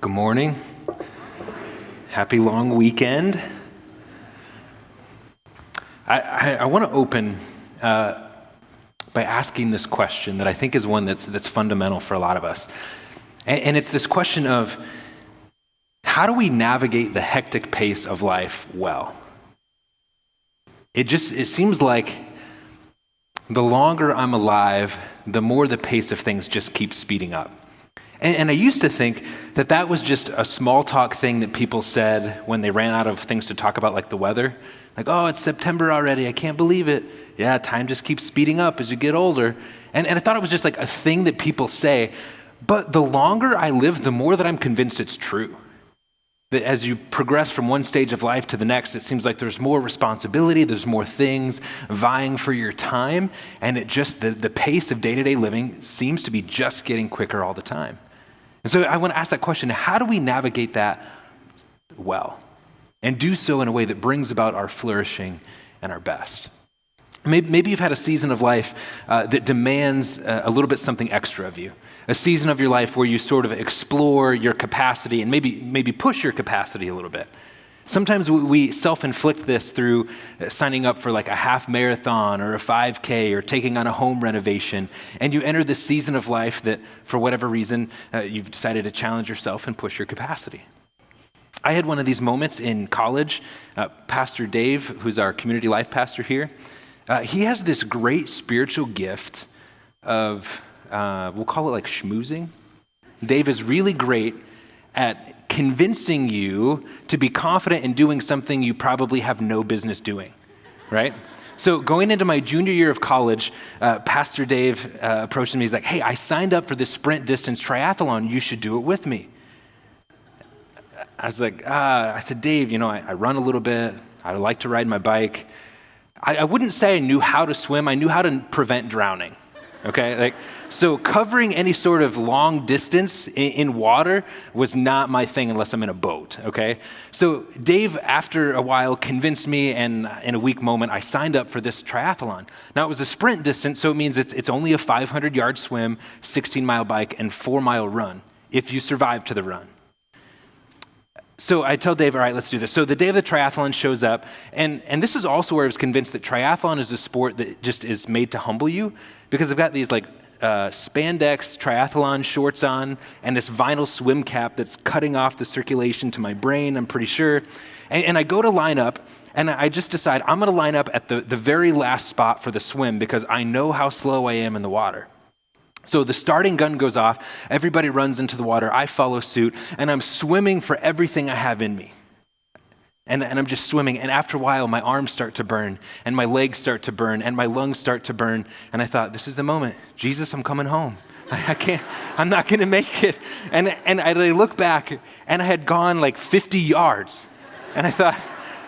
Good morning. Happy long weekend. I want to open by asking this question that I think is one that's fundamental for a lot of us. And it's this question of how do we navigate the hectic pace of life well? It seems like the longer I'm alive, the more the pace of things just keeps speeding up. And I used to think that was just a small talk thing that people said when they ran out of things to talk about, like the weather. Like, oh, it's September already. I can't believe it. Yeah, time just keeps speeding up as you get older. And I thought it was just like a thing that people say. But the longer I live, the more that I'm convinced it's true. That as you progress from one stage of life to the next, it seems like there's more responsibility, there's more things vying for your time, and the pace of day-to-day living seems to be just getting quicker all the time. And so I want to ask that question, how do we navigate that well and do so in a way that brings about our flourishing and our best? Maybe you've had a season of life that demands a little bit something extra of you. A season of your life where you sort of explore your capacity and maybe push your capacity a little bit. Sometimes we self-inflict this through signing up for like a half marathon or a 5K or taking on a home renovation. And you enter this season of life that, for whatever reason, you've decided to challenge yourself and push your capacity. I had one of these moments in college. Pastor Dave, who's our community life pastor here, he has this great spiritual gift of, we'll call it like schmoozing. Dave is really great at convincing you to be confident in doing something you probably have no business doing, right? So going into my junior year of college, Pastor Dave approached me. He's like, hey, I signed up for this sprint distance triathlon. You should do it with me. I was like, I said, Dave, I run a little bit. I like to ride my bike. I wouldn't say I knew how to swim. I knew how to prevent drowning. Okay, so covering any sort of long distance in water was not my thing unless I'm in a boat, okay? So Dave, after a while, convinced me, and in a weak moment, I signed up for this triathlon. Now, it was a sprint distance, so it means it's only a 500-yard swim, 16-mile bike, and 4-mile run, if you survive to the run. So I tell Dave, all right, let's do this. So the day of the triathlon shows up, and this is also where I was convinced that triathlon is a sport that just is made to humble you, because I've got these spandex triathlon shorts on and this vinyl swim cap that's cutting off the circulation to my brain, I'm pretty sure. And I go to line up, and I just decide I'm going to line up at the very last spot for the swim because I know how slow I am in the water. So the starting gun goes off, everybody runs into the water, I follow suit, and I'm swimming for everything I have in me. And I'm just swimming, and after a while, my arms start to burn, and my legs start to burn, and my lungs start to burn, and I thought, this is the moment. Jesus, I'm coming home. I'm not going to make it. And I look back, and I had gone like 50 yards, and I thought,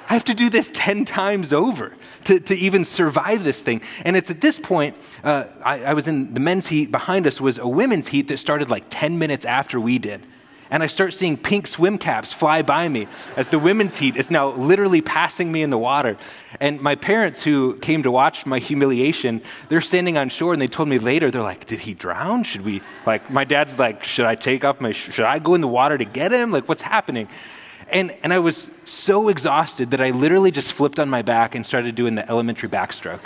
I have to do this 10 times over to even survive this thing. And it's at this point, I was in the men's heat. Behind us was a women's heat that started like 10 minutes after we did. And I start seeing pink swim caps fly by me as the women's heat is now literally passing me in the water. And my parents, who came to watch my humiliation, they're standing on shore, and they told me later, they're like, did he drown? Should we, my dad's like, should I take off should I go in the water to get him? Like, what's happening? And I was so exhausted that I literally just flipped on my back and started doing the elementary backstroke.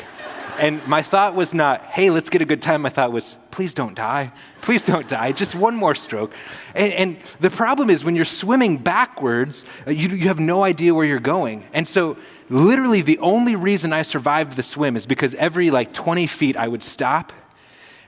And my thought was not, hey, let's get a good time. My thought was, please don't die. Please don't die. Just one more stroke. And the problem is when you're swimming backwards, you have no idea where you're going. And so literally the only reason I survived the swim is because every 20 feet I would stop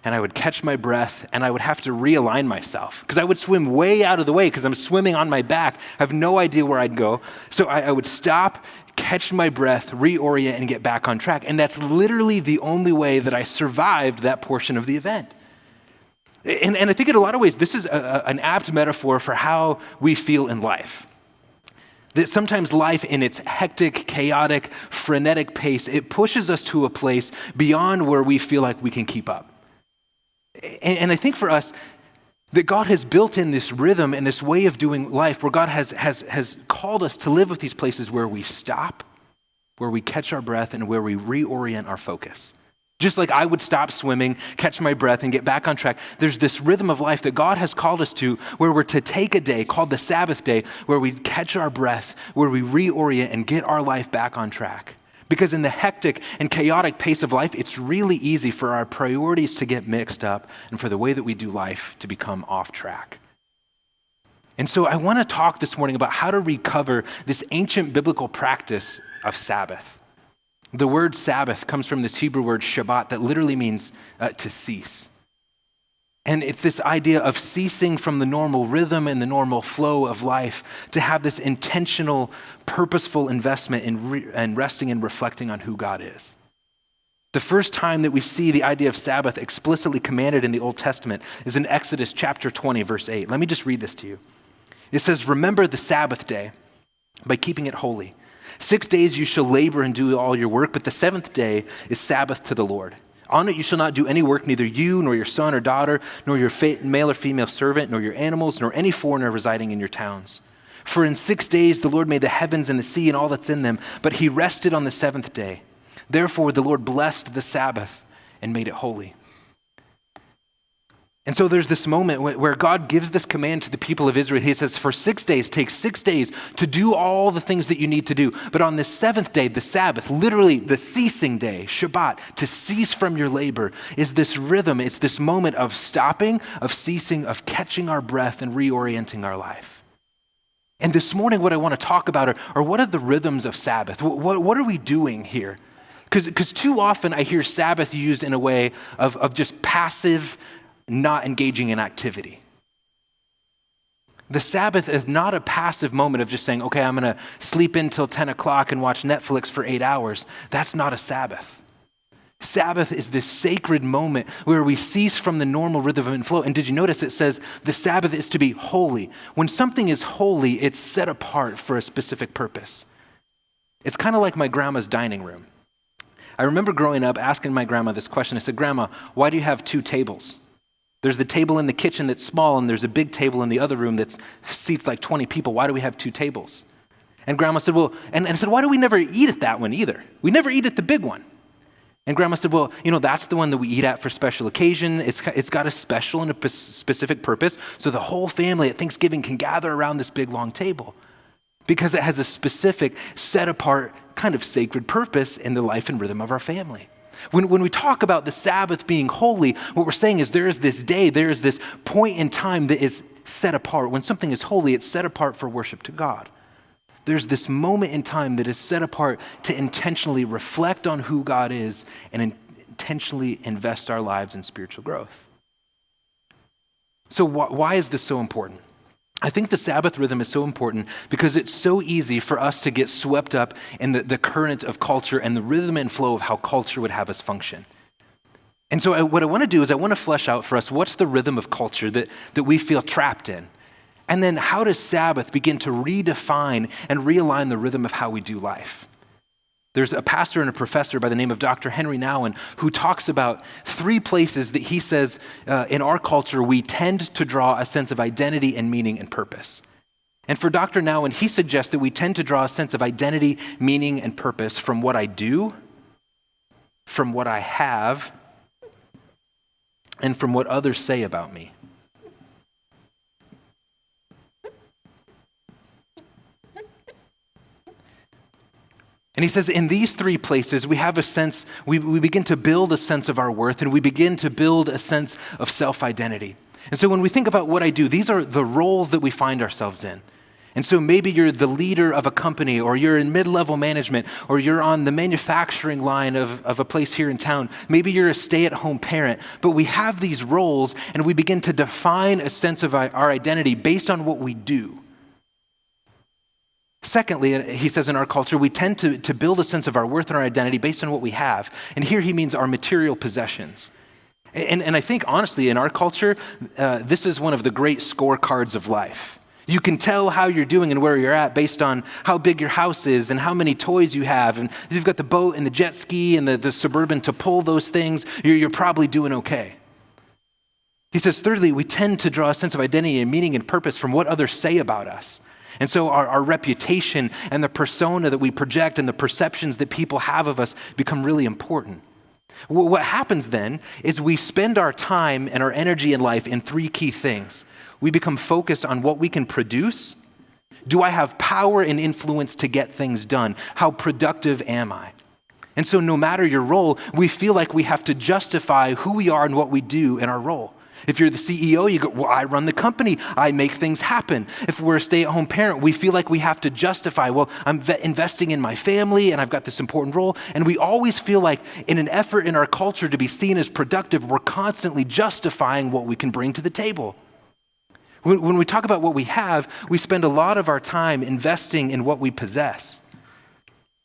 and I would catch my breath and I would have to realign myself because I would swim way out of the way because I'm swimming on my back. I have no idea where I'd go. So I would stop, catch my breath, reorient, and get back on track. And that's literally the only way that I survived that portion of the event. And I think in a lot of ways, this is an apt metaphor for how we feel in life. That sometimes life in its hectic, chaotic, frenetic pace, it pushes us to a place beyond where we feel like we can keep up. And I think for us, that God has built in this rhythm and this way of doing life where God has called us to live with these places where we stop, where we catch our breath, and where we reorient our focus. Just like I would stop swimming, catch my breath, and get back on track, there's this rhythm of life that God has called us to where we're to take a day called the Sabbath day, where we catch our breath, where we reorient and get our life back on track. Because in the hectic and chaotic pace of life, it's really easy for our priorities to get mixed up and for the way that we do life to become off track. And so I want to talk this morning about how to recover this ancient biblical practice of Sabbath. The word Sabbath comes from this Hebrew word Shabbat that literally means to cease. And it's this idea of ceasing from the normal rhythm and the normal flow of life to have this intentional, purposeful investment in resting and reflecting on who God is. The first time that we see the idea of Sabbath explicitly commanded in the Old Testament is in Exodus chapter 20, verse 8. Let me just read this to you. It says, "Remember the Sabbath day by keeping it holy. 6 days you shall labor and do all your work, but the seventh day is Sabbath to the Lord. On it you shall not do any work, neither you, nor your son or daughter, nor your male or female servant, nor your animals, nor any foreigner residing in your towns. For in 6 days the Lord made the heavens and the sea and all that's in them, but he rested on the seventh day. Therefore the Lord blessed the Sabbath and made it holy." And so there's this moment where God gives this command to the people of Israel. He says, for 6 days, take 6 days to do all the things that you need to do. But on this seventh day, the Sabbath, literally the ceasing day, Shabbat, to cease from your labor, is this rhythm. It's this moment of stopping, of ceasing, of catching our breath and reorienting our life. And this morning, what I want to talk about are what are the rhythms of Sabbath? What are we doing here? Because too often I hear Sabbath used in a way of just passive, not engaging in activity. The Sabbath is not a passive moment of just saying, okay, I'm going to sleep in till 10 o'clock and watch Netflix for 8 hours. That's not a Sabbath. Sabbath is this sacred moment where we cease from the normal rhythm and flow. And did you notice it says the Sabbath is to be holy? When something is holy, it's set apart for a specific purpose. It's kind of like my grandma's dining room. I remember growing up asking my grandma this question. I said, Grandma, why do you have 2 tables? There's the table in the kitchen that's small, and there's a big table in the other room that seats like 20 people. Why do we have 2 tables? And Grandma said, well, and I said, why do we never eat at that one either? We never eat at the big one. And Grandma said, well, that's the one that we eat at for special occasion. It's got a special and a specific purpose, so the whole family at Thanksgiving can gather around this big, long table because it has a specific, set-apart, kind of sacred purpose in the life and rhythm of our family. When we talk about the Sabbath being holy, what we're saying is there is this day, there is this point in time that is set apart. When something is holy, it's set apart for worship to God. There's this moment in time that is set apart to intentionally reflect on who God is and intentionally invest our lives in spiritual growth. So why is this so important? I think the Sabbath rhythm is so important because it's so easy for us to get swept up in the current of culture and the rhythm and flow of how culture would have us function. And so what I want to do is I want to flesh out for us what's the rhythm of culture that we feel trapped in. And then how does Sabbath begin to redefine and realign the rhythm of how we do life? There's a pastor and a professor by the name of Dr. Henry Nouwen who talks about 3 places that he says in our culture we tend to draw a sense of identity and meaning and purpose. And for Dr. Nouwen, he suggests that we tend to draw a sense of identity, meaning, and purpose from what I do, from what I have, and from what others say about me. And he says in these 3 places, we have a sense, we begin to build a sense of our worth and we begin to build a sense of self-identity. And so when we think about what I do, these are the roles that we find ourselves in. And so maybe you're the leader of a company or you're in mid-level management or you're on the manufacturing line of a place here in town. Maybe you're a stay-at-home parent, but we have these roles and we begin to define a sense of our identity based on what we do. Secondly, he says in our culture, we tend to build a sense of our worth and our identity based on what we have. And here he means our material possessions. And I think, honestly, in our culture, this is one of the great scorecards of life. You can tell how you're doing and where you're at based on how big your house is and how many toys you have. And if you've got the boat and the jet ski and the Suburban to pull those things, you're probably doing okay. He says, thirdly, we tend to draw a sense of identity and meaning and purpose from what others say about us. And so our reputation and the persona that we project and the perceptions that people have of us become really important. What happens then is we spend our time and our energy in life in three key things. We become focused on what we can produce. Do I have power and influence to get things done? How productive am I? And so no matter your role, we feel like we have to justify who we are and what we do in our role. If you're the CEO, you go, well, I run the company. I make things happen. If we're a stay-at-home parent, we feel like we have to justify, well, I'm investing in my family and I've got this important role. And we always feel like in an effort in our culture to be seen as productive, we're constantly justifying what we can bring to the table. When we talk about what we have, we spend a lot of our time investing in what we possess.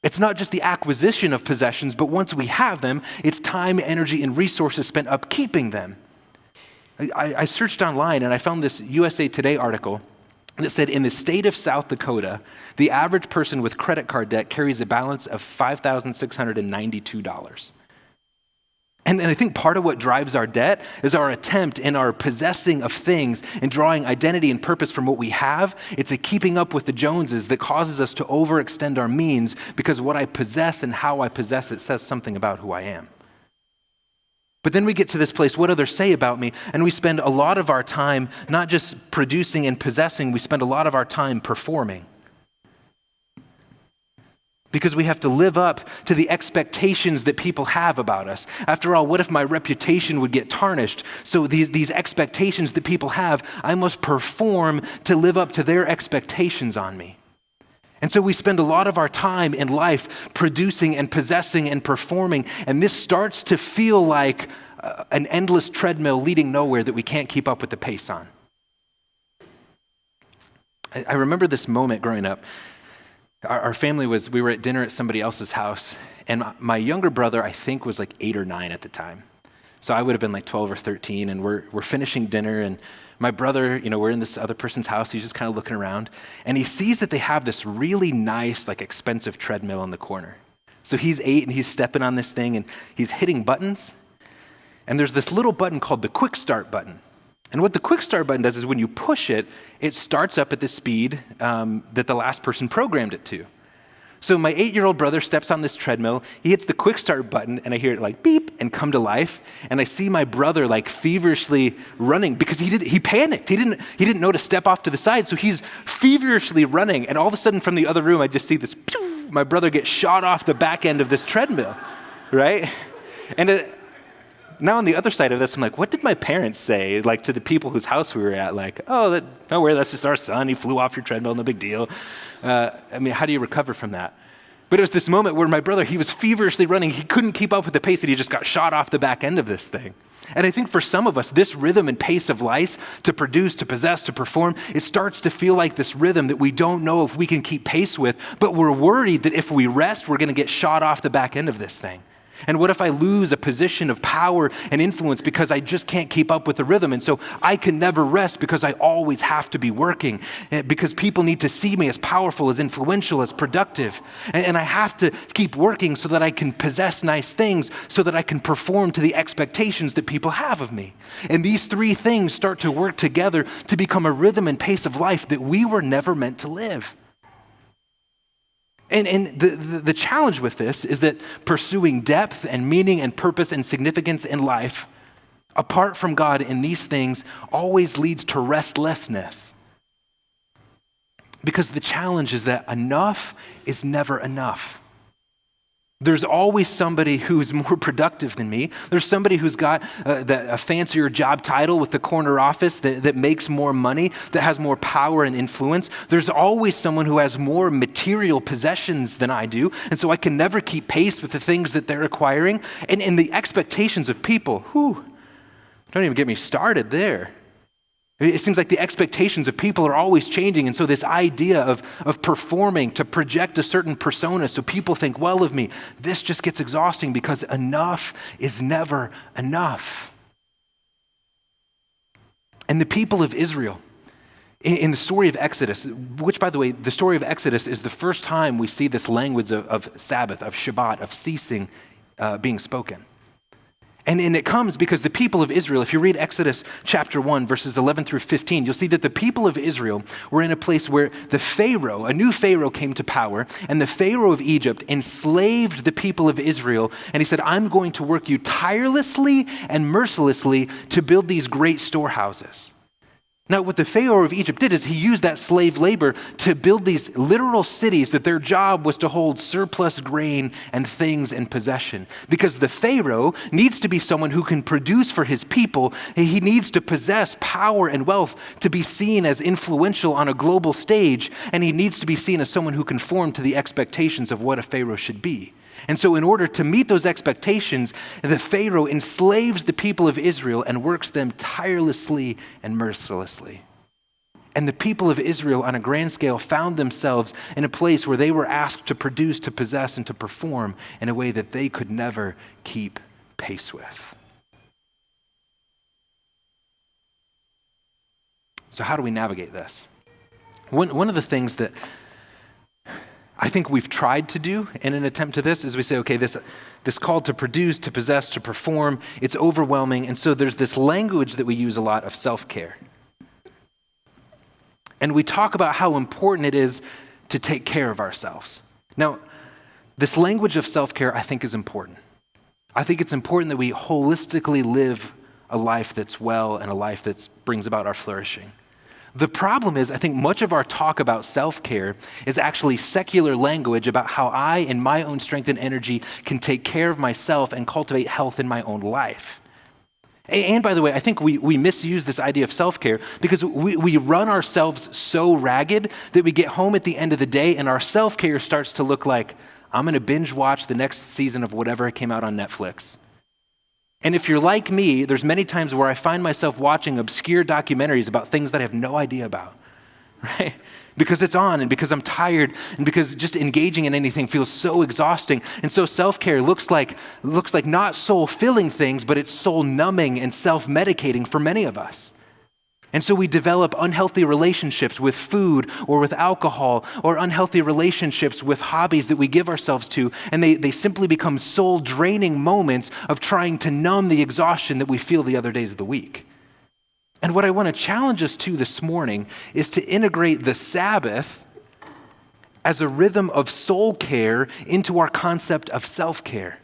It's not just the acquisition of possessions, but once we have them, it's time, energy, and resources spent upkeeping them. I searched online and I found this USA Today article that said in the state of South Dakota, the average person with credit card debt carries a balance of $5,692. And I think part of what drives our debt is our attempt in our possessing of things and drawing identity and purpose from what we have. It's a keeping up with the Joneses that causes us to overextend our means because what I possess and how I possess it says something about who I am. But then we get to this place, what others say about me, and we spend a lot of our time not just producing and possessing, we spend a lot of our time performing. Because we have to live up to the expectations that people have about us. After all, what if my reputation would get tarnished? So these expectations that people have, I must perform to live up to their expectations on me. And so we spend a lot of our time in life producing and possessing and performing, and this starts to feel like an endless treadmill leading nowhere that we can't keep up with the pace on. I remember this moment growing up. Our family we were at dinner at somebody else's house, and my younger brother, I think, was like 8 or 9 at the time. So I would have been like 12 or 13, and we're finishing dinner, and my brother, we're in this other person's house. He's just kind of looking around, and he sees that they have this really nice, like expensive treadmill in the corner. So he's 8, and he's stepping on this thing, and he's hitting buttons, and there's this little button called the quick start button. And what the quick start button does is when you push it, it starts up at the speed that the last person programmed it to. So my 8-year-old brother steps on this treadmill, he hits the quick start button, and I hear it like beep and come to life. And I see my brother like feverishly running because he panicked. He didn't know to step off to the side. So he's feverishly running. And all of a sudden from the other room, I just see this, pew, my brother gets shot off the back end of this treadmill, right? And now on the other side of this, I'm like, what did my parents say, like to the people whose house we were at? Like, oh, don't worry, that's just our son. He flew off your treadmill, no big deal. How do you recover from that? But it was this moment where my brother, he was feverishly running. He couldn't keep up with the pace, and he just got shot off the back end of this thing. And I think for some of us, this rhythm and pace of life, to produce, to possess, to perform, it starts to feel like this rhythm that we don't know if we can keep pace with, but we're worried that if we rest, we're going to get shot off the back end of this thing. And what if I lose a position of power and influence because I just can't keep up with the rhythm? And so I can never rest because I always have to be working, because people need to see me as powerful, as influential, as productive. And I have to keep working so that I can possess nice things, so that I can perform to the expectations that people have of me. And these three things start to work together to become a rhythm and pace of life that we were never meant to live. And the challenge with this is that pursuing depth and meaning and purpose and significance in life, apart from God in these things, always leads to restlessness. Because the challenge is that enough is never enough. There's always somebody who's more productive than me. There's somebody who's got a fancier job title with the corner office that makes more money, that has more power and influence. There's always someone who has more material possessions than I do, and so I can never keep pace with the things that they're acquiring. And in the expectations of people, don't even get me started there. It seems like the expectations of people are always changing, and so this idea of performing to project a certain persona so people think well of me, this just gets exhausting because enough is never enough. And the people of Israel, in the story of Exodus, which, by the way, the story of Exodus is the first time we see this language of Sabbath, of Shabbat, of ceasing being spoken. And it comes because the people of Israel, if you read Exodus chapter 1, verses 11 through 15, you'll see that the people of Israel were in a place where the Pharaoh, a new Pharaoh came to power, and the Pharaoh of Egypt enslaved the people of Israel. And he said, I'm going to work you tirelessly and mercilessly to build these great storehouses. Now, what the Pharaoh of Egypt did is he used that slave labor to build these literal cities that their job was to hold surplus grain and things in possession. Because the Pharaoh needs to be someone who can produce for his people. He needs to possess power and wealth to be seen as influential on a global stage, and he needs to be seen as someone who conformed to the expectations of what a Pharaoh should be. And so in order to meet those expectations, the Pharaoh enslaves the people of Israel and works them tirelessly and mercilessly. And the people of Israel on a grand scale found themselves in a place where they were asked to produce, to possess, and to perform in a way that they could never keep pace with. So how do we navigate this? One of the things that I think we've tried to do in an attempt to this is we say, okay, this call to produce, to possess, to perform, it's overwhelming. And so there's this language that we use a lot of self-care. And we talk about how important it is to take care of ourselves. Now, this language of self-care I think is important. I think it's important that we holistically live a life that's well and a life that brings about our flourishing. The problem is, I think much of our talk about self-care is actually secular language about how I, in my own strength and energy, can take care of myself and cultivate health in my own life. And by the way, I think we misuse this idea of self-care because we run ourselves so ragged that we get home at the end of the day and our self-care starts to look like, I'm going to binge watch the next season of whatever came out on Netflix. And if you're like me, there's many times where I find myself watching obscure documentaries about things that I have no idea about, right? Because it's on and because I'm tired and because just engaging in anything feels so exhausting. And so self-care looks like not soul-filling things, but it's soul-numbing and self-medicating for many of us. And so we develop unhealthy relationships with food or with alcohol or unhealthy relationships with hobbies that we give ourselves to, and they simply become soul-draining moments of trying to numb the exhaustion that we feel the other days of the week. And what I want to challenge us to this morning is to integrate the Sabbath as a rhythm of soul care into our concept of self-care.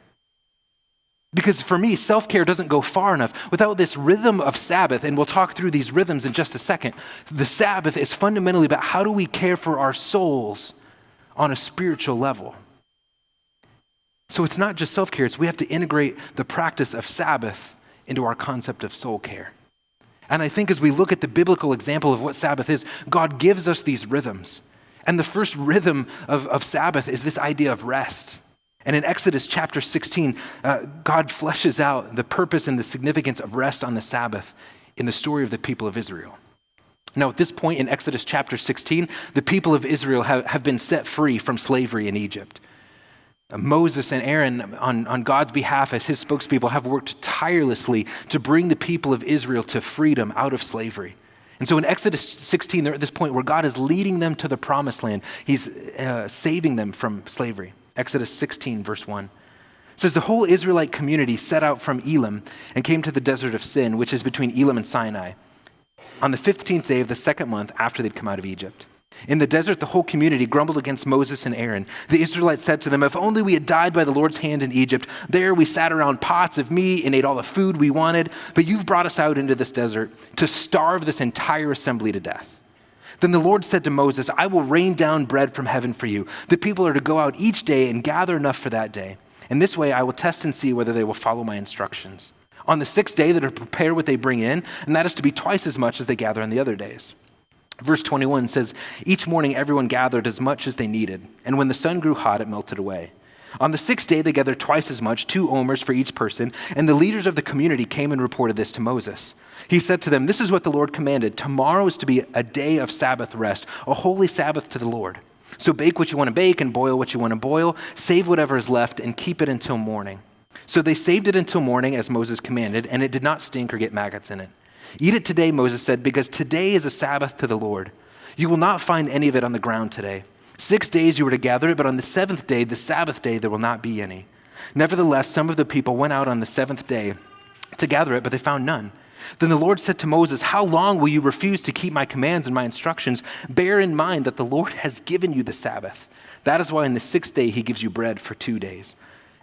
Because for me, self-care doesn't go far enough. Without this rhythm of Sabbath, and we'll talk through these rhythms in just a second, the Sabbath is fundamentally about how do we care for our souls on a spiritual level. So it's not just self-care, it's we have to integrate the practice of Sabbath into our concept of soul care. And I think as we look at the biblical example of what Sabbath is, God gives us these rhythms. And the first rhythm of Sabbath is this idea of rest. And in Exodus chapter 16, God fleshes out the purpose and the significance of rest on the Sabbath in the story of the people of Israel. Now, at this point in Exodus chapter 16, the people of Israel have been set free from slavery in Egypt. Moses and Aaron, on God's behalf as his spokespeople, have worked tirelessly to bring the people of Israel to freedom out of slavery. And so in Exodus 16, they're at this point where God is leading them to the promised land. He's saving them from slavery. Exodus 16, verse 1. It says, the whole Israelite community set out from Elim and came to the desert of Sin, which is between Elim and Sinai, on the 15th day of the second month after they'd come out of Egypt. In the desert, the whole community grumbled against Moses and Aaron. The Israelites said to them, if only we had died by the Lord's hand in Egypt. There we sat around pots of meat and ate all the food we wanted, but you've brought us out into this desert to starve this entire assembly to death. Then the Lord said to Moses, I will rain down bread from heaven for you. The people are to go out each day and gather enough for that day. And this way I will test and see whether they will follow my instructions. On the sixth day, they're to prepare what they bring in, and that is to be twice as much as they gather on the other days. Verse 21 says, each morning everyone gathered as much as they needed, and when the sun grew hot, it melted away. On the sixth day, they gathered twice as much, 2 omers for each person, and the leaders of the community came and reported this to Moses. He said to them, this is what the Lord commanded. Tomorrow is to be a day of Sabbath rest, a holy Sabbath to the Lord. So bake what you want to bake and boil what you want to boil. Save whatever is left and keep it until morning. So they saved it until morning as Moses commanded, and it did not stink or get maggots in it. Eat it today, Moses said, because today is a Sabbath to the Lord. You will not find any of it on the ground today. 6 days you were to gather it, but on the 7th day, the Sabbath day, there will not be any. Nevertheless, some of the people went out on the seventh day to gather it, but they found none. Then the Lord said to Moses, how long will you refuse to keep my commands and my instructions? Bear in mind that the Lord has given you the Sabbath. That is why on the sixth day he gives you bread for 2 days.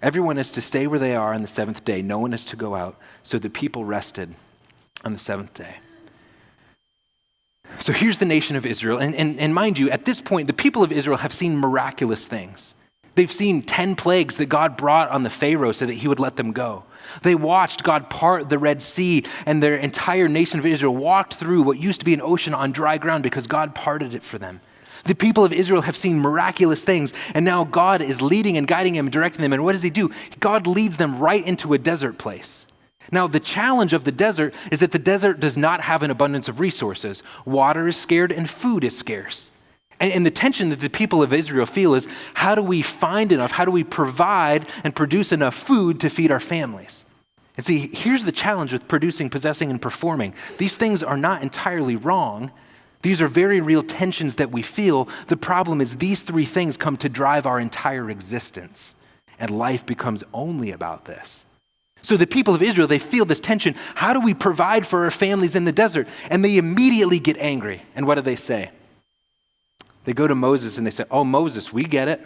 Everyone is to stay where they are on the seventh day. No one is to go out. So the people rested on the seventh day. So here's the nation of Israel. And mind you, at this point, the people of Israel have seen miraculous things. They've seen 10 plagues that God brought on the Pharaoh so that he would let them go. They watched God part the Red Sea, and their entire nation of Israel walked through what used to be an ocean on dry ground because God parted it for them. The people of Israel have seen miraculous things, and now God is leading and guiding them, directing them. And what does he do? God leads them right into a desert place. Now, the challenge of the desert is that the desert does not have an abundance of resources. Water is scarce and food is scarce. And the tension that the people of Israel feel is, how do we find enough? How do we provide and produce enough food to feed our families? And see, here's the challenge with producing, possessing, and performing. These things are not entirely wrong. These are very real tensions that we feel. The problem is these three things come to drive our entire existence, and life becomes only about this. So the people of Israel, they feel this tension. How do we provide for our families in the desert? And they immediately get angry. And what do they say? They go to Moses and they say, oh, Moses, we get it.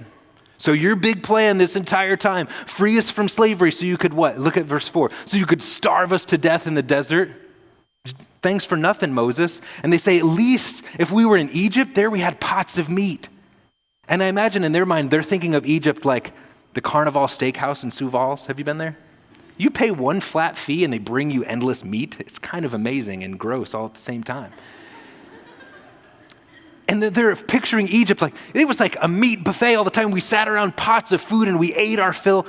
So your big plan this entire time, free us from slavery so you could what? Look at verse 4. So you could starve us to death in the desert? Thanks for nothing, Moses. And they say, at least if we were in Egypt, there we had pots of meat. And I imagine in their mind, they're thinking of Egypt like the Carnival Steakhouse in Sioux Falls. Have you been there? You pay one flat fee and they bring you endless meat. It's kind of amazing and gross all at the same time. And they're picturing Egypt like, it was like a meat buffet all the time. We sat around pots of food and we ate our fill.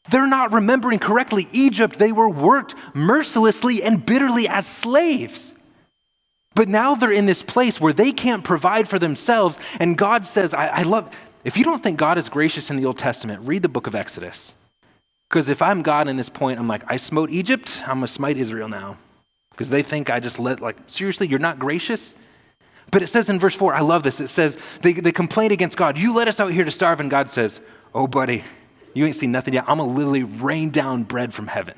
They're not remembering correctly. Egypt, they were worked mercilessly and bitterly as slaves. But now they're in this place where they can't provide for themselves. And God says, I love, if you don't think God is gracious in the Old Testament, read the book of Exodus. Because if I'm God in this point, I'm like, I smote Egypt, I'm going to smite Israel now. Because they think I just seriously, you're not gracious? But it says in verse 4, I love this. It says, they complain against God. You let us out here to starve. And God says, oh, buddy, you ain't seen nothing yet. I'm going to literally rain down bread from heaven.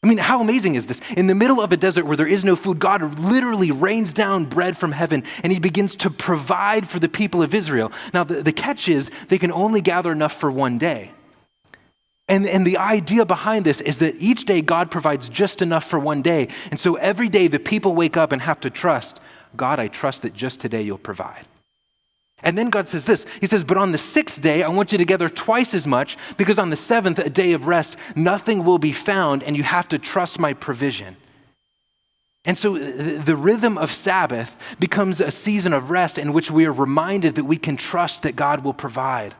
I mean, how amazing is this? In the middle of a desert where there is no food, God literally rains down bread from heaven, and he begins to provide for the people of Israel. Now, the catch is they can only gather enough for one day. And the idea behind this is that each day God provides just enough for one day. And so every day the people wake up and have to trust, God, I trust that just today you'll provide. And then God says this, he says, but on the sixth day, I want you to gather twice as much, because on the seventh, a day of rest, nothing will be found, and you have to trust my provision. And so the rhythm of Sabbath becomes a season of rest in which we are reminded that we can trust that God will provide.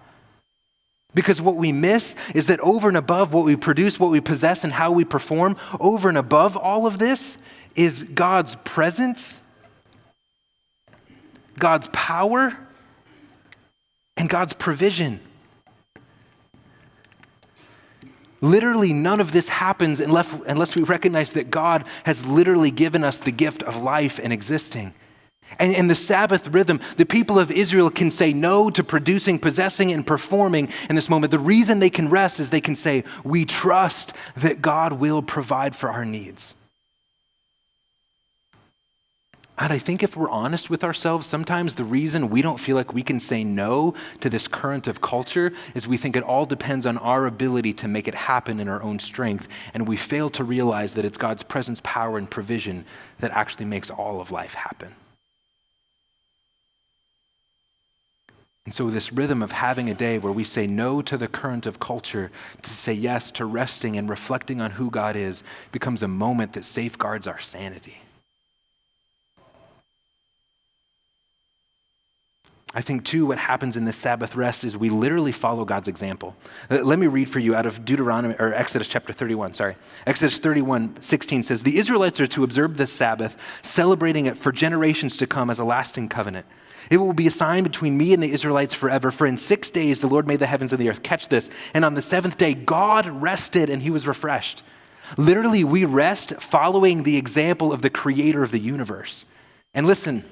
Because what we miss is that over and above what we produce, what we possess, and how we perform, over and above all of this is God's presence, God's power, and God's provision. Literally, none of this happens unless we recognize that God has literally given us the gift of life and existing. And in the Sabbath rhythm, the people of Israel can say no to producing, possessing, and performing in this moment. The reason they can rest is they can say, we trust that God will provide for our needs. And I think if we're honest with ourselves, sometimes the reason we don't feel like we can say no to this current of culture is we think it all depends on our ability to make it happen in our own strength, and we fail to realize that it's God's presence, power, and provision that actually makes all of life happen. And so this rhythm of having a day where we say no to the current of culture, to say yes to resting and reflecting on who God is, becomes a moment that safeguards our sanity. I think, too, what happens in this Sabbath rest is we literally follow God's example. Let me read for you out of Exodus chapter 31, Exodus 31:16 says, the Israelites are to observe this Sabbath, celebrating it for generations to come as a lasting covenant. It will be a sign between me and the Israelites forever, for in 6 days the Lord made the heavens and the earth. Catch this. And on the seventh day, God rested and he was refreshed. Literally, we rest following the example of the creator of the universe. And listen,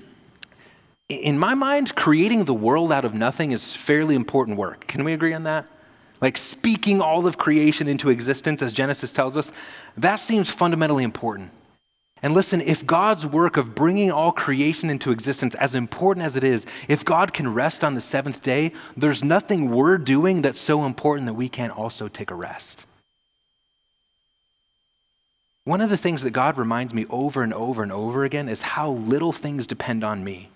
in my mind, creating the world out of nothing is fairly important work. Can we agree on that? like speaking all of creation into existence, as Genesis tells us, that seems fundamentally important. And listen, if God's work of bringing all creation into existence, as important as it is, if God can rest on the seventh day, there's nothing we're doing that's so important that we can't also take a rest. One of the things that God reminds me over and over and over again is how little things depend on me,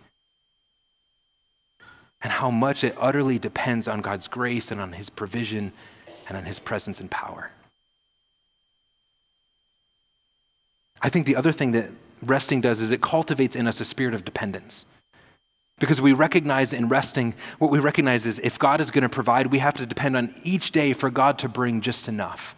and how much it utterly depends on God's grace and on his provision and on his presence and power. I think the other thing that resting does is it cultivates in us a spirit of dependence. Because we recognize in resting, what we recognize is if God is going to provide, we have to depend on each day for God to bring just enough.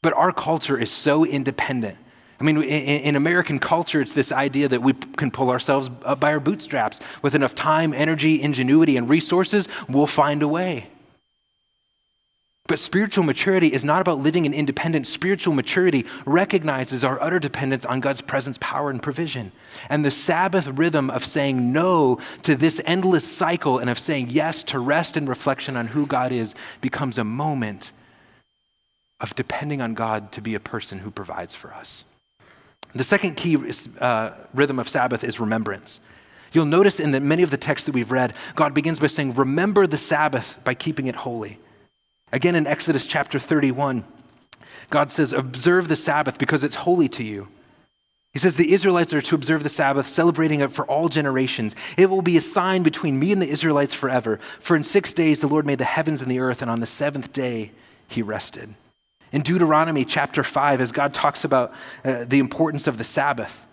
But our culture is so independent. I mean, in American culture, it's this idea that we can pull ourselves up by our bootstraps. With enough time, energy, ingenuity, and resources, we'll find a way. But spiritual maturity is not about living in independence. Spiritual maturity recognizes our utter dependence on God's presence, power, and provision. And the Sabbath rhythm of saying no to this endless cycle and of saying yes to rest and reflection on who God is becomes a moment of depending on God to be a person who provides for us. The second key rhythm of Sabbath is remembrance. You'll notice in many of the texts that we've read, God begins by saying, remember the Sabbath by keeping it holy. Again, in Exodus chapter 31, God says, observe the Sabbath because it's holy to you. He says the Israelites are to observe the Sabbath, celebrating it for all generations. It will be a sign between me and the Israelites forever. For in 6 days the Lord made the heavens and the earth, and on the seventh day he rested. In Deuteronomy chapter 5, as God talks about the importance of the Sabbath,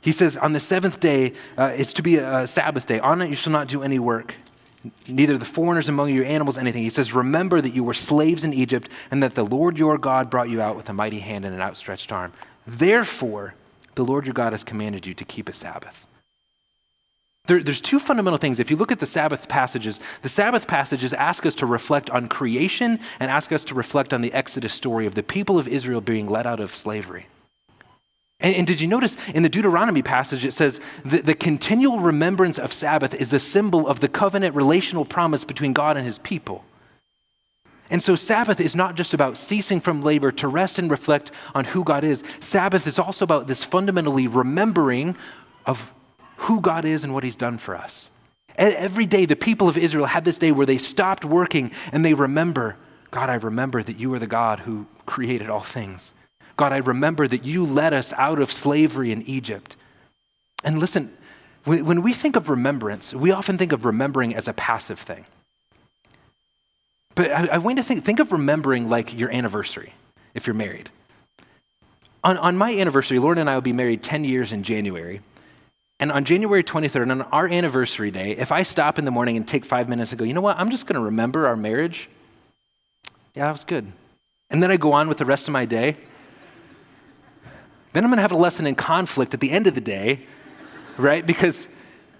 he says, on the seventh day is to be a Sabbath day. On it you shall not do any work, neither the foreigners among you, your animals, anything. He says, remember that you were slaves in Egypt and that the Lord your God brought you out with a mighty hand and an outstretched arm. Therefore, the Lord your God has commanded you to keep a Sabbath. There's two fundamental things. If you look at the Sabbath passages ask us to reflect on creation and ask us to reflect on the Exodus story of the people of Israel being let out of slavery. And did you notice in the Deuteronomy passage, it says the continual remembrance of Sabbath is a symbol of the covenant relational promise between God and his people. And so Sabbath is not just about ceasing from labor to rest and reflect on who God is. Sabbath is also about this fundamentally remembering of who God is and what he's done for us. Every day, the people of Israel had this day where they stopped working and they remember, God, I remember that you are the God who created all things. God, I remember that you led us out of slavery in Egypt. And listen, when we think of remembrance, we often think of remembering as a passive thing. But I want to think of remembering like your anniversary, if you're married. On my anniversary, Lauren and I will be married 10 years in January. And on January 23rd, on our anniversary day, if I stop in the morning and take 5 minutes and go, you know what, I'm just going to remember our marriage. Yeah, that was good. And then I go on with the rest of my day. Then I'm going to have a lesson in conflict at the end of the day, right? Because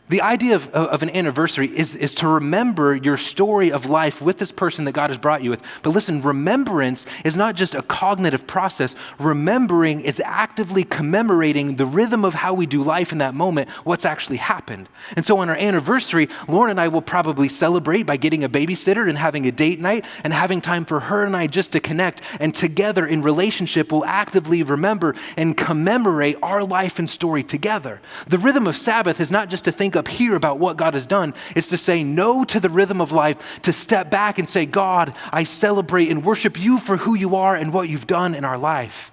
the idea of an anniversary is to remember your story of life with this person that God has brought you with. But listen, remembrance is not just a cognitive process. Remembering is actively commemorating the rhythm of how we do life in that moment, what's actually happened. And so on our anniversary, Lauren and I will probably celebrate by getting a babysitter and having a date night and having time for her and I just to connect. And together in relationship, we'll actively remember and commemorate our life and story together. The rhythm of Sabbath is not just to think up here about what God has done. It's to say no to the rhythm of life, to step back and say, God, I celebrate and worship you for who you are and what you've done in our life.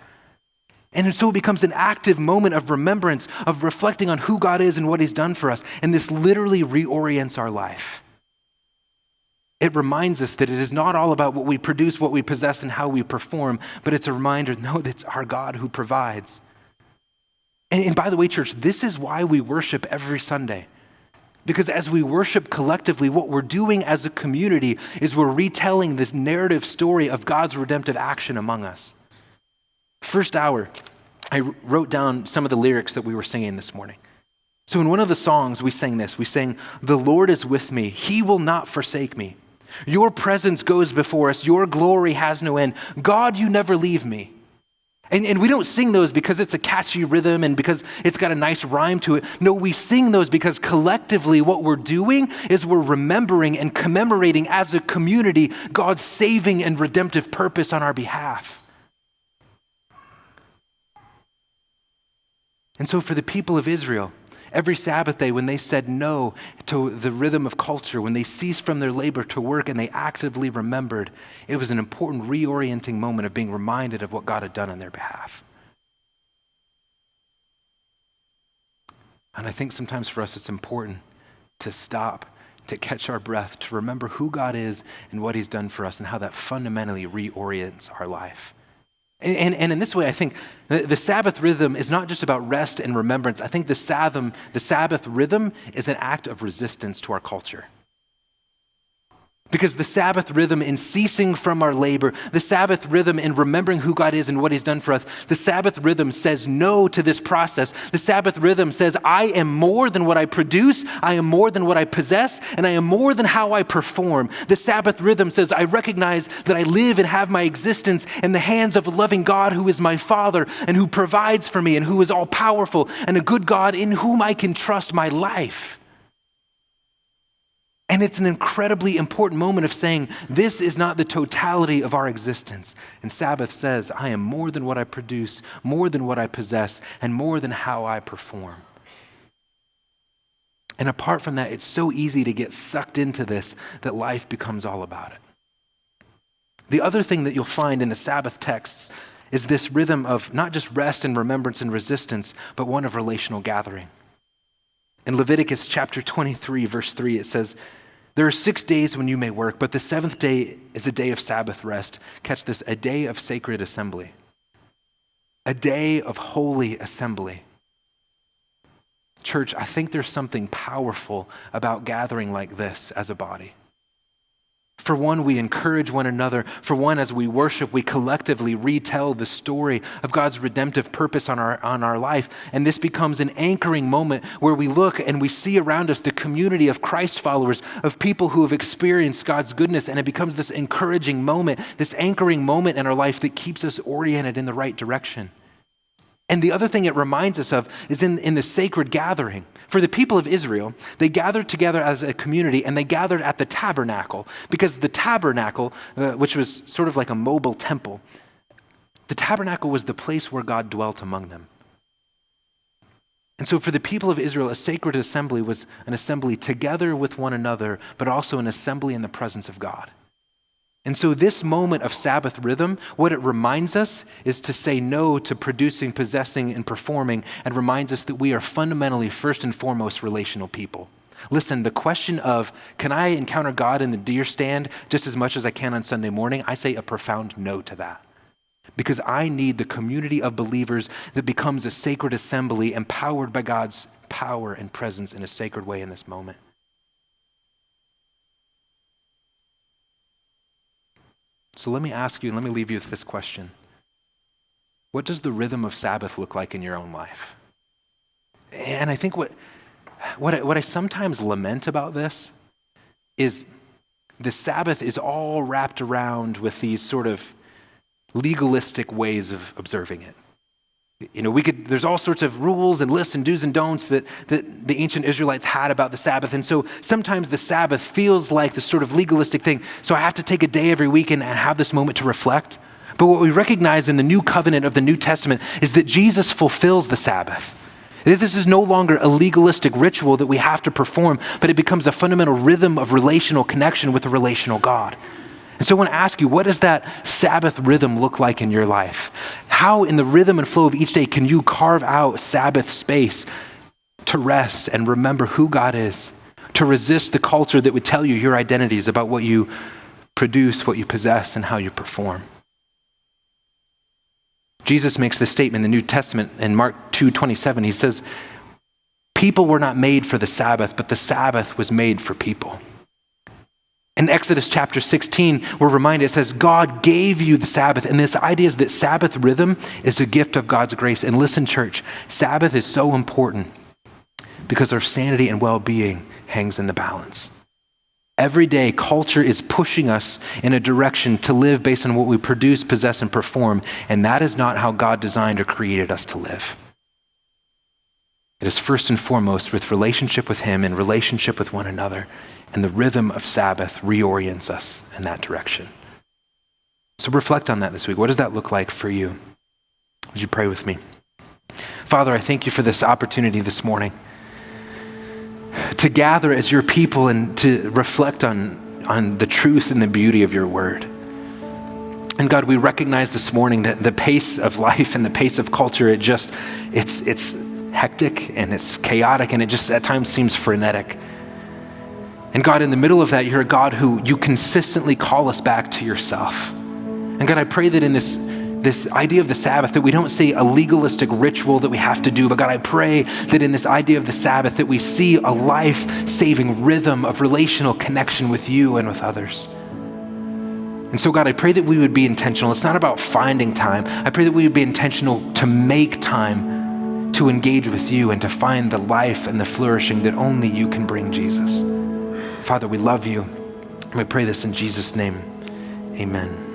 And so it becomes an active moment of remembrance, of reflecting on who God is and what he's done for us. And this literally reorients our life. It reminds us that it is not all about what we produce, what we possess, and how we perform, but it's a reminder, no, that's our God who provides. And by the way, church, this is why we worship every Sunday. Because as we worship collectively, what we're doing as a community is we're retelling this narrative story of God's redemptive action among us. First hour, I wrote down some of the lyrics that we were singing this morning. So in one of the songs, we sang this. We sang, the Lord is with me. He will not forsake me. Your presence goes before us. Your glory has no end. God, you never leave me. And we don't sing those because it's a catchy rhythm and because it's got a nice rhyme to it. No, we sing those because collectively what we're doing is we're remembering and commemorating as a community God's saving and redemptive purpose on our behalf. And so for the people of Israel, every Sabbath day when they said no to the rhythm of culture, when they ceased from their labor to work and they actively remembered, it was an important reorienting moment of being reminded of what God had done on their behalf. And I think sometimes for us it's important to stop, to catch our breath, to remember who God is and what he's done for us and how that fundamentally reorients our life. And in this way, I think the Sabbath rhythm is not just about rest and remembrance. I think the Sabbath rhythm is an act of resistance to our culture. Because the Sabbath rhythm in ceasing from our labor, the Sabbath rhythm in remembering who God is and what he's done for us, the Sabbath rhythm says no to this process. The Sabbath rhythm says, I am more than what I produce, I am more than what I possess, and I am more than how I perform. The Sabbath rhythm says, I recognize that I live and have my existence in the hands of a loving God who is my Father and who provides for me and who is all powerful and a good God in whom I can trust my life. And it's an incredibly important moment of saying, this is not the totality of our existence. And Sabbath says, I am more than what I produce, more than what I possess, and more than how I perform. And apart from that, it's so easy to get sucked into this that life becomes all about it. The other thing that you'll find in the Sabbath texts is this rhythm of not just rest and remembrance and resistance, but one of relational gathering. In Leviticus chapter 23, verse 3, it says, there are 6 days when you may work, but the seventh day is a day of Sabbath rest. Catch this, a day of sacred assembly. A day of holy assembly. Church, I think there's something powerful about gathering like this as a body. For one, we encourage one another. For one, as we worship, we collectively retell the story of God's redemptive purpose on our life. And this becomes an anchoring moment where we look and we see around us the community of Christ followers, of people who have experienced God's goodness. And it becomes this encouraging moment, this anchoring moment in our life that keeps us oriented in the right direction. And the other thing it reminds us of is in the sacred gathering. For the people of Israel, they gathered together as a community and they gathered at the tabernacle because the tabernacle, which was sort of like a mobile temple, the tabernacle was the place where God dwelt among them. And so for the people of Israel, a sacred assembly was an assembly together with one another, but also an assembly in the presence of God. And so this moment of Sabbath rhythm, what it reminds us is to say no to producing, possessing, and performing, and reminds us that we are fundamentally, first and foremost, relational people. Listen, the question of, can I encounter God in the deer stand just as much as I can on Sunday morning? I say a profound no to that. Because I need the community of believers that becomes a sacred assembly empowered by God's power and presence in a sacred way in this moment. So let me ask you, and let me leave you with this question. What does the rhythm of Sabbath look like in your own life? And I think what I sometimes lament about this is the Sabbath is all wrapped around with these sort of legalistic ways of observing it. You know, there's all sorts of rules and lists and do's and don'ts that the ancient Israelites had about the Sabbath. And so sometimes the Sabbath feels like this sort of legalistic thing. So I have to take a day every week and have this moment to reflect. But what we recognize in the new covenant of the New Testament is that Jesus fulfills the Sabbath. This is no longer a legalistic ritual that we have to perform, but it becomes a fundamental rhythm of relational connection with a relational God. And so I want to ask you, what does that Sabbath rhythm look like in your life? How in the rhythm and flow of each day can you carve out Sabbath space to rest and remember who God is, to resist the culture that would tell you your identity is about what you produce, what you possess, and how you perform? Jesus makes this statement in the New Testament in Mark 2:27. He says, people were not made for the Sabbath, but the Sabbath was made for people. In Exodus chapter 16, we're reminded, it says, God gave you the Sabbath. And this idea is that Sabbath rhythm is a gift of God's grace. And listen, church, Sabbath is so important because our sanity and well-being hangs in the balance. Every day, culture is pushing us in a direction to live based on what we produce, possess, and perform, and that is not how God designed or created us to live. It is first and foremost with relationship with him and relationship with one another, and the rhythm of Sabbath reorients us in that direction. So reflect on that this week. What does that look like for you? Would you pray with me? Father, I thank you for this opportunity this morning to gather as your people and to reflect on the truth and the beauty of your word. And God, we recognize this morning that the pace of life and the pace of culture, it's hectic and it's chaotic and it just at times seems frenetic. And God, in the middle of that, you're a God who you consistently call us back to yourself. And God, I pray that in this idea of the Sabbath, that we don't see a legalistic ritual that we have to do, but God, I pray that in this idea of the Sabbath, that we see a life-saving rhythm of relational connection with you and with others. And so God, I pray that we would be intentional. It's not about finding time. I pray that we would be intentional to make time to engage with you and to find the life and the flourishing that only you can bring, Jesus. Father, we love you. We pray this in Jesus' name. Amen.